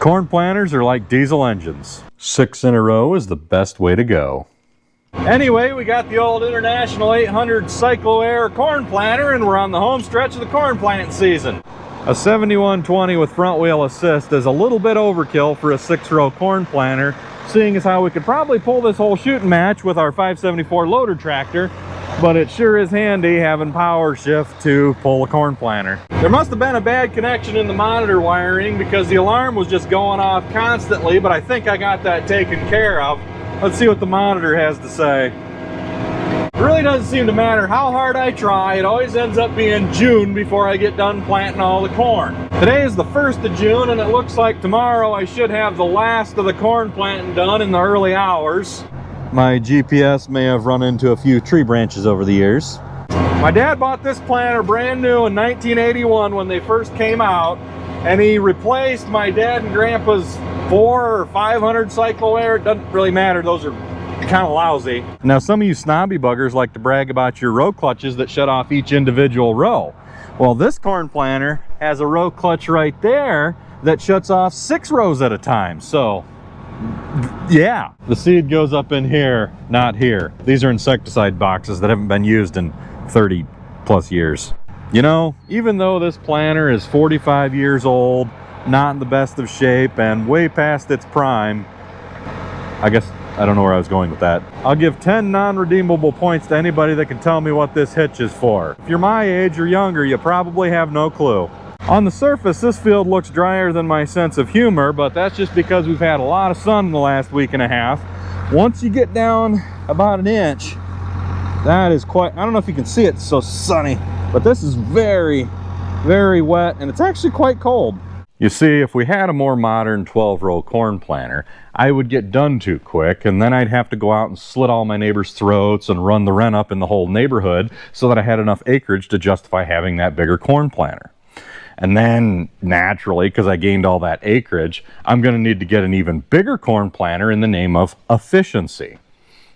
Corn planters are like diesel engines. 6 in a row is the best way to go. Anyway, we got the old International 800 Cyclo-Air corn planter, and we're on the home stretch of the corn plant season. A 7120 with front wheel assist is a little bit overkill for a 6-row corn planter, seeing as how we could probably pull this whole shooting match with our 574 loader tractor, but it sure is handy having power shift to pull a corn planter. There must have been a bad connection in the monitor wiring because the alarm was just going off constantly, but I think I got that taken care of. Let's see what the monitor has to say. It really doesn't seem to matter how hard I try. It always ends up being June before I get done planting all the corn. Today is the 1st of June, and it looks like tomorrow I should have the last of the corn planting done in the early hours. My GPS may have run into a few tree branches over the years. My dad bought this planter brand new in 1981 when they first came out, and he replaced my dad and grandpa's 400 or 500 Cyclo-Air. It doesn't really matter, those are kind of lousy. Now some of you snobby buggers like to brag about your row clutches that shut off each individual row. Well, this corn planter has a row clutch right there that shuts off 6 rows at a time. So yeah, the seed goes up in here, not here. These are insecticide boxes that haven't been used in 30 plus years. You know, even though this planter is 45 years old, not in the best of shape, and way past its prime, I guess I don't know where I was going with that. I'll give 10 non-redeemable points to anybody that can tell me what this hitch is for. If you're my age or younger, you probably have no clue. On the surface, this field looks drier than my sense of humor, but that's just because we've had a lot of sun in the last week and a half. Once you get down about an inch, that is quite, I don't know if you can see it, it's so sunny, but this is very, very wet, and it's actually quite cold. You see, if we had a more modern 12-row corn planter, I would get done too quick, and then I'd have to go out and slit all my neighbors' throats and run the rent up in the whole neighborhood so that I had enough acreage to justify having that bigger corn planter. And then, naturally, because I gained all that acreage, I'm going to need to get an even bigger corn planter in the name of efficiency.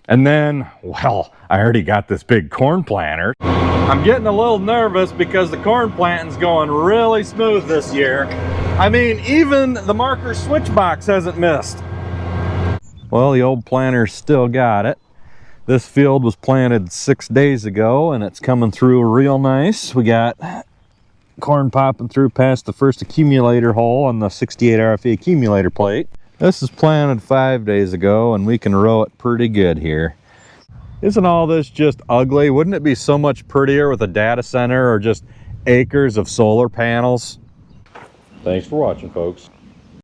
And then, well, I already got this big corn planter. I'm getting a little nervous because the corn planting's going really smooth this year. I mean, even the marker switch box hasn't missed. Well, the old planter still got it. This field was planted 6 days ago, and it's coming through real nice. We got corn popping through past the first accumulator hole on the 68 RFE accumulator plate. This is planted 5 days ago, and we can row it pretty good here. Isn't all this just ugly? Wouldn't it be so much prettier with a data center or just acres of solar panels? Thanks for watching, folks.